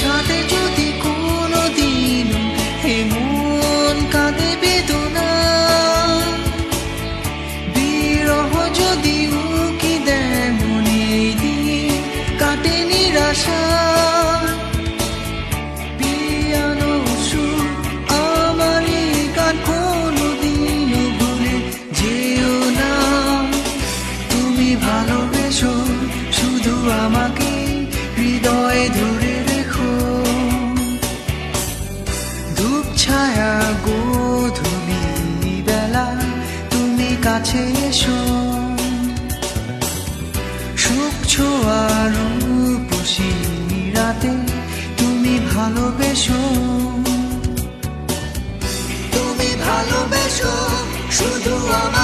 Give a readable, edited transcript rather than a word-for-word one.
সাথে যদি কোনোদিন এমন কাঁদে বেদনা, বিরহ যদি উকি দেয় মনে, দিন কাটে নিরাশা। পিয়ানো সুর আমারই গান কোনোদিনও ভুলে যেও না। তুমি ভালোবেসো শুধু আমাকে, হৃদয়ে ধরে রেখো। ধূপ ছায়া গোধূলি বেলা তুমি কাছে এসো, সুখ ছোঁয়া রূপসী রাতে তুমি ভালোবেসো। তুমি ভালোবেসো শুধু আমাকে।